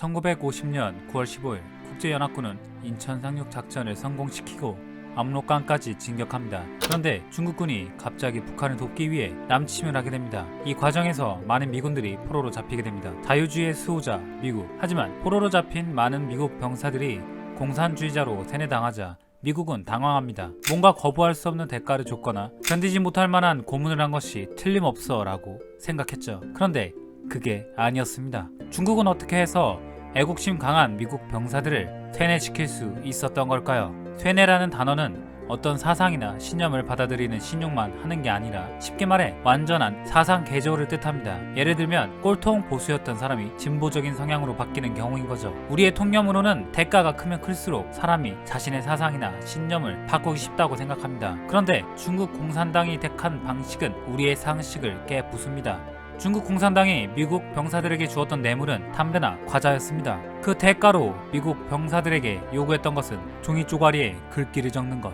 1950년 9월 15일 국제연합군은 인천 상륙 작전을 성공시키고 압록강까지 진격합니다. 그런데 중국군이 갑자기 북한을 돕기 위해 남침을 하게 됩니다. 이 과정에서 많은 미군들이 포로로 잡히게 됩니다. 자유주의의 수호자 미국. 하지만 포로로 잡힌 많은 미국 병사들이 공산주의자로 세뇌당하자 미국은 당황합니다. 뭔가 거부할 수 없는 대가를 줬거나 견디지 못할 만한 고문을 한 것이 틀림없어 라고 생각했죠. 그런데 그게 아니었습니다. 중국은 어떻게 해서 애국심 강한 미국 병사들을 세뇌시킬 수 있었던 걸까요? 세뇌라는 단어는 어떤 사상이나 신념을 받아들이는 신용만 하는 게 아니라 쉽게 말해 완전한 사상 개조를 뜻합니다. 예를 들면 꼴통 보수였던 사람이 진보적인 성향으로 바뀌는 경우인 거죠. 우리의 통념으로는 대가가 크면 클수록 사람이 자신의 사상이나 신념을 바꾸기 쉽다고 생각합니다. 그런데 중국 공산당이 택한 방식은 우리의 상식을 깨부숩니다. 중국 공산당이 미국 병사들에게 주었던 뇌물은 담배나 과자였습니다. 그 대가로 미국 병사들에게 요구했던 것은 종이 쪼가리에 글귀를 적는 것.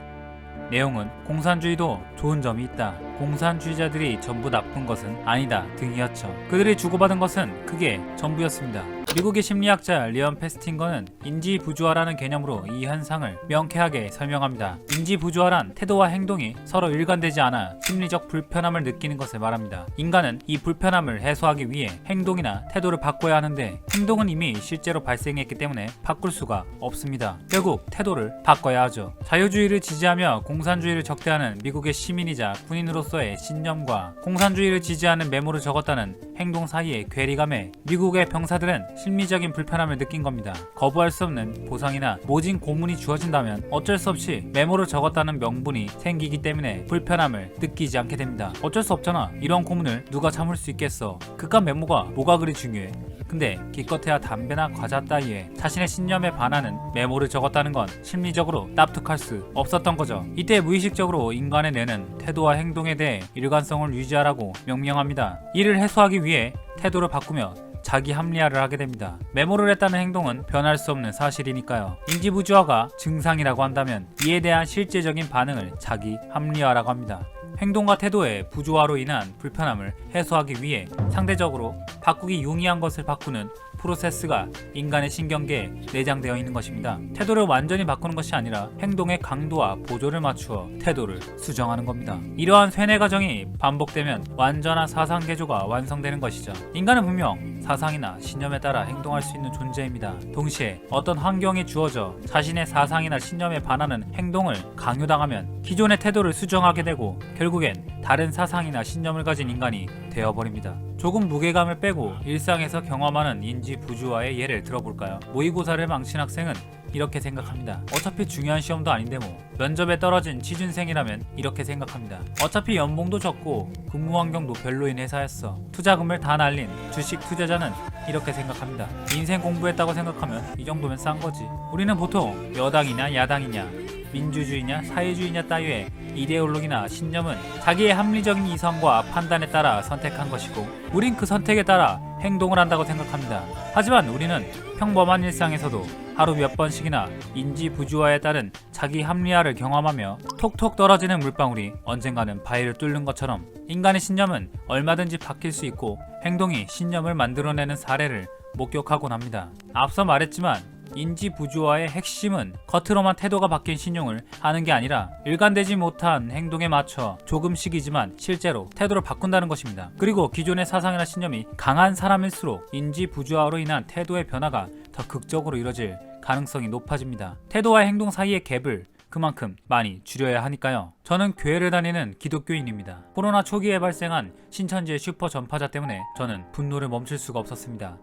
내용은 공산주의도 좋은 점이 있다. 공산주의자들이 전부 나쁜 것은 아니다 등이었죠. 그들이 주고받은 것은 그게 전부였습니다. 미국의 심리학자 리언 페스팅거는 인지부조화라는 개념으로 이 현상을 명쾌하게 설명합니다. 인지부조화란 태도와 행동이 서로 일관되지 않아 심리적 불편함을 느끼는 것을 말합니다. 인간은 이 불편함을 해소하기 위해 행동이나 태도를 바꿔야 하는데 행동은 이미 실제로 발생했기 때문에 바꿀 수가 없습니다. 결국 태도를 바꿔야 하죠. 자유주의를 지지하며 공산주의를 적대하는 미국의 시민이자 군인으로서의 신념과 공산주의를 지지하는 메모를 적었다는 행동 사이의 괴리감에 미국의 병사들은 심리적인 불편함을 느낀 겁니다. 거부할 수 없는 보상이나 모진 고문이 주어진다면 어쩔 수 없이 메모를 적었다는 명분이 생기기 때문에 불편함을 느끼지 않게 됩니다. 어쩔 수 없잖아. 이런 고문을 누가 참을 수 있겠어. 그깟 메모가 뭐가 그리 중요해. 근데 기껏해야 담배나 과자 따위에 자신의 신념에 반하는 메모를 적었다는 건 심리적으로 납득할 수 없었던 거죠. 이때 무의식적으로 인간의 뇌는 태도와 행동에 대해 일관성을 유지하라고 명령합니다. 이를 해소하기 위해 태도를 바꾸며 자기 합리화를 하게 됩니다. 메모를 했다는 행동은 변할 수 없는 사실이니까요. 인지부조화가 증상이라고 한다면 이에 대한 실제적인 반응을 자기 합리화라고 합니다. 행동과 태도의 부조화로 인한 불편함을 해소하기 위해 상대적으로 바꾸기 용이한 것을 바꾸는 프로세스가 인간의 신경계에 내장되어 있는 것입니다. 태도를 완전히 바꾸는 것이 아니라 행동의 강도와 보조를 맞추어 태도를 수정하는 겁니다. 이러한 세뇌 과정이 반복되면 완전한 사상 개조가 완성되는 것이죠. 인간은 분명 사상이나 신념에 따라 행동할 수 있는 존재입니다. 동시에 어떤 환경에 주어져 자신의 사상이나 신념에 반하는 행동을 강요당하면 기존의 태도를 수정하게 되고 결국엔 다른 사상이나 신념을 가진 인간이 되어버립니다. 조금 무게감을 빼고 일상에서 경험하는 인지부조화의 예를 들어볼까요? 모의고사를 망친 학생은 이렇게 생각합니다. 어차피 중요한 시험도 아닌데 뭐. 면접에 떨어진 취준생이라면 이렇게 생각합니다. 어차피 연봉도 적고 근무 환경도 별로인 회사였어. 투자금을 다 날린 주식 투자자는 이렇게 생각합니다. 인생 공부했다고 생각하면 이 정도면 싼 거지. 우리는 보통 여당이냐 야당이냐 민주주의냐 사회주의냐 따위의 이데올로기나 신념은 자기의 합리적인 이성과 판단에 따라 선택한 것이고 우린 그 선택에 따라 행동을 한다고 생각합니다. 하지만 우리는 평범한 일상에서도 하루 몇 번씩이나 인지부조화에 따른 자기 합리화를 경험하며 톡톡 떨어지는 물방울이 언젠가는 바위를 뚫는 것처럼 인간의 신념은 얼마든지 바뀔 수 있고 행동이 신념을 만들어내는 사례를 목격하곤 합니다. 앞서 말했지만 인지부조화의 핵심은 겉으로만 태도가 바뀐 신용을 하는 게 아니라 일관되지 못한 행동에 맞춰 조금씩이지만 실제로 태도를 바꾼다는 것입니다. 그리고 기존의 사상이나 신념이 강한 사람일수록 인지부조화로 인한 태도의 변화가 더 극적으로 이뤄질 가능성이 높아집니다. 태도와 행동 사이의 갭을 그만큼 많이 줄여야 하니까요. 저는 교회를 다니는 기독교인입니다. 코로나 초기에 발생한 신천지의 슈퍼 전파자 때문에 저는 분노를 멈출 수가 없었습니다.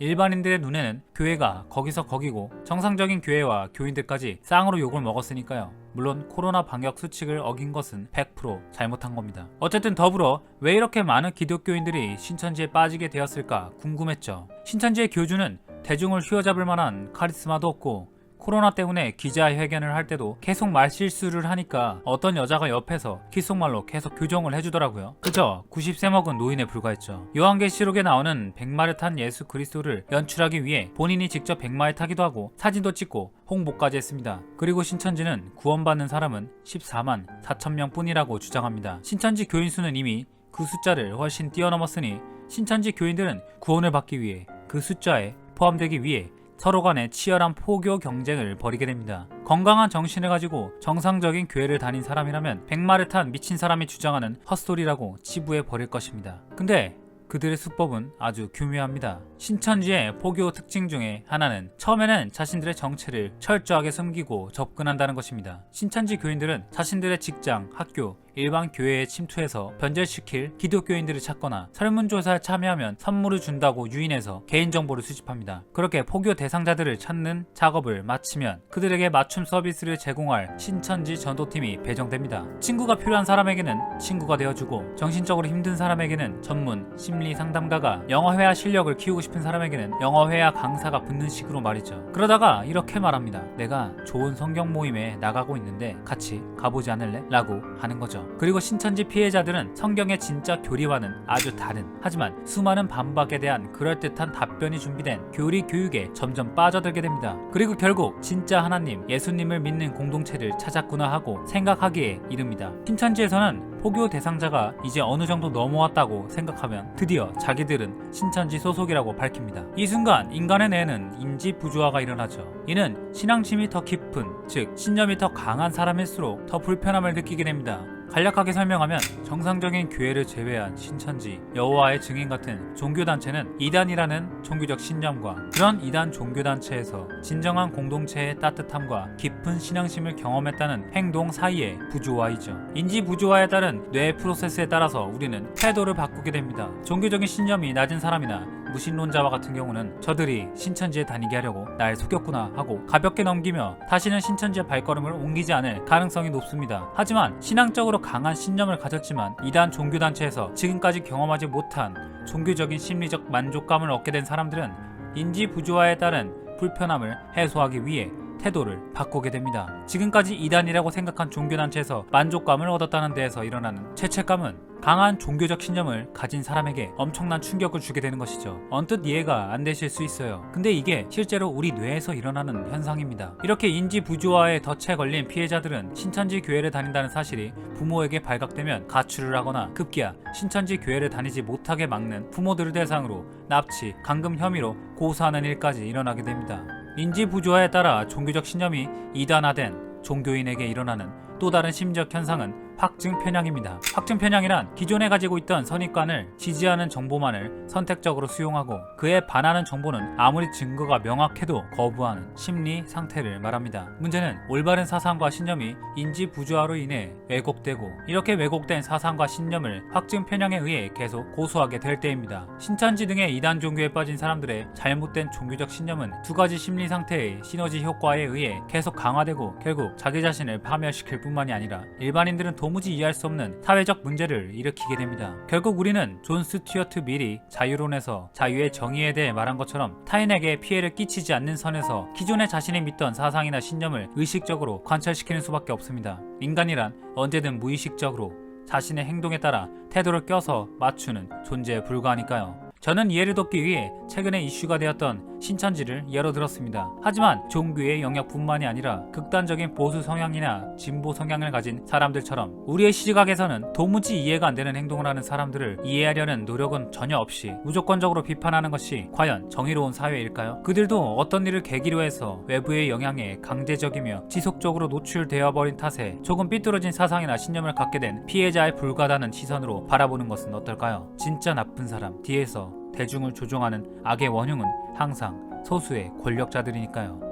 일반인들의 눈에는 교회가 거기서 거기고 정상적인 교회와 교인들까지 쌍으로 욕을 먹었으니까요. 물론 코로나 방역 수칙을 어긴 것은 100% 잘못한 겁니다. 어쨌든 더불어 왜 이렇게 많은 기독교인들이 신천지에 빠지게 되었을까 궁금했죠. 신천지의 교주는 대중을 휘어잡을 만한 카리스마도 없고 코로나 때문에 기자회견을 할 때도 계속 말실수를 하니까 어떤 여자가 옆에서 귓속말로 계속 교정을 해주더라고요. 그저 90세 먹은 노인에 불과했죠. 요한계시록에 나오는 백마를 탄 예수 그리스도를 연출하기 위해 본인이 직접 백마에 타기도 하고 사진도 찍고 홍보까지 했습니다. 그리고 신천지는 구원받는 사람은 14만 4천 명 뿐이라고 주장합니다. 신천지 교인 수는 이미 그 숫자를 훨씬 뛰어넘었으니 신천지 교인들은 구원을 받기 위해 그 숫자에 포함되기 위해 서로 간에 치열한 포교 경쟁을 벌이게 됩니다. 건강한 정신을 가지고 정상적인 교회를 다닌 사람이라면 백마를 탄 미친 사람이 주장하는 헛소리라고 치부해 버릴 것입니다. 근데 그들의 수법은 아주 교묘합니다. 신천지의 포교 특징 중에 하나는 처음에는 자신들의 정체를 철저하게 숨기고 접근한다는 것입니다. 신천지 교인들은 자신들의 직장, 학교, 일반 교회에 침투해서 변절시킬 기독교인들을 찾거나 설문조사에 참여하면 선물을 준다고 유인해서 개인정보를 수집합니다. 그렇게 포교 대상자들을 찾는 작업을 마치면 그들에게 맞춤 서비스를 제공할 신천지 전도팀이 배정됩니다. 친구가 필요한 사람에게는 친구가 되어주고 정신적으로 힘든 사람에게는 전문 심리 상담가가 영어회화 실력을 키우고 싶은 사람에게는 영어회화 강사가 붙는 식으로 말이죠. 그러다가 이렇게 말합니다. 내가 좋은 성경 모임에 나가고 있는데 같이 가보지 않을래? 라고 하는 거죠. 그리고 신천지 피해자들은 성경의 진짜 교리와는 아주 다른, 하지만 수많은 반박에 대한 그럴듯한 답변이 준비된 교리 교육에 점점 빠져들게 됩니다. 그리고 결국 진짜 하나님, 예수님을 믿는 공동체를 찾았구나 하고 생각하기에 이릅니다. 신천지에서는 포교 대상자가 이제 어느 정도 넘어왔다고 생각하면 드디어 자기들은 신천지 소속이라고 밝힙니다. 이 순간 인간의 뇌에는 인지 부조화가 일어나죠. 이는 신앙심이 더 깊은, 즉 신념이 더 강한 사람일수록 더 불편함을 느끼게 됩니다. 간략하게 설명하면 정상적인 교회를 제외한 신천지, 여호와의 증인 같은 종교단체는 이단이라는 종교적 신념과 그런 이단 종교단체에서 진정한 공동체의 따뜻함과 깊은 신앙심을 경험했다는 행동 사이의 부조화이죠. 인지 부조화에 따른 뇌 프로세스에 따라서 우리는 태도를 바꾸게 됩니다. 종교적인 신념이 낮은 사람이나 무신론자와 같은 경우는 저들이 신천지에 다니게 하려고 날 속였구나 하고 가볍게 넘기며 다시는 신천지의 발걸음을 옮기지 않을 가능성이 높습니다. 하지만 신앙적으로 강한 신념을 가졌지만 이단 종교단체에서 지금까지 경험하지 못한 종교적인 심리적 만족감을 얻게 된 사람들은 인지 부조화에 따른 불편함을 해소하기 위해 태도를 바꾸게 됩니다. 지금까지 이단이라고 생각한 종교단체에서 만족감을 얻었다는 데에서 일어나는 죄책감은 강한 종교적 신념을 가진 사람에게 엄청난 충격을 주게 되는 것이죠. 언뜻 이해가 안 되실 수 있어요. 근데 이게 실제로 우리 뇌에서 일어나는 현상입니다. 이렇게 인지 부조화에 덫에 걸린 피해자들은 신천지 교회를 다닌다는 사실이 부모에게 발각되면 가출을 하거나 급기야 신천지 교회를 다니지 못하게 막는 부모들을 대상으로 납치, 감금 혐의로 고소하는 일까지 일어나게 됩니다. 인지 부조화에 따라 종교적 신념이 이단화된 종교인에게 일어나는 또 다른 심리적 현상은 확증 편향입니다. 확증 편향이란 기존에 가지고 있던 선입관을 지지하는 정보만을 선택적으로 수용하고 그에 반하는 정보는 아무리 증거가 명확해도 거부하는 심리 상태를 말합니다. 문제는 올바른 사상과 신념이 인지 부조화로 인해 왜곡되고 이렇게 왜곡된 사상과 신념을 확증 편향에 의해 계속 고수하게 될 때입니다. 신천지 등의 이단 종교에 빠진 사람들의 잘못된 종교적 신념은 두 가지 심리 상태의 시너지 효과에 의해 계속 강화되고 결국 자기 자신을 파멸시킬 뿐만이 아니라 일반인들은 도무지 이해할 수 없는 사회적 문제를 일으키게 됩니다. 결국 우리는 존 스튜어트 밀이 자유론에서 자유의 정의에 대해 말한 것처럼 타인에게 피해를 끼치지 않는 선에서 기존에 자신이 믿던 사상이나 신념을 의식적으로 관철시키는 수밖에 없습니다. 인간이란 언제든 무의식적으로 자신의 행동에 따라 태도를 껴서 맞추는 존재에 불과하니까요. 저는 이해를 돕기 위해 최근에 이슈가 되었던 신천지를 예로 들었습니다. 하지만 종교의 영역뿐만이 아니라 극단적인 보수 성향이나 진보 성향을 가진 사람들처럼 우리의 시각에서는 도무지 이해가 안 되는 행동을 하는 사람들을 이해하려는 노력은 전혀 없이 무조건적으로 비판하는 것이 과연 정의로운 사회일까요? 그들도 어떤 일을 계기로 해서 외부의 영향에 강제적이며 지속적으로 노출되어 버린 탓에 조금 삐뚤어진 사상이나 신념을 갖게 된 피해자에 불과하다는 시선으로 바라보는 것은 어떨까요? 진짜 나쁜 사람 뒤에서 대중을 조종하는 악의 원흉은 항상 소수의 권력자들이니까요.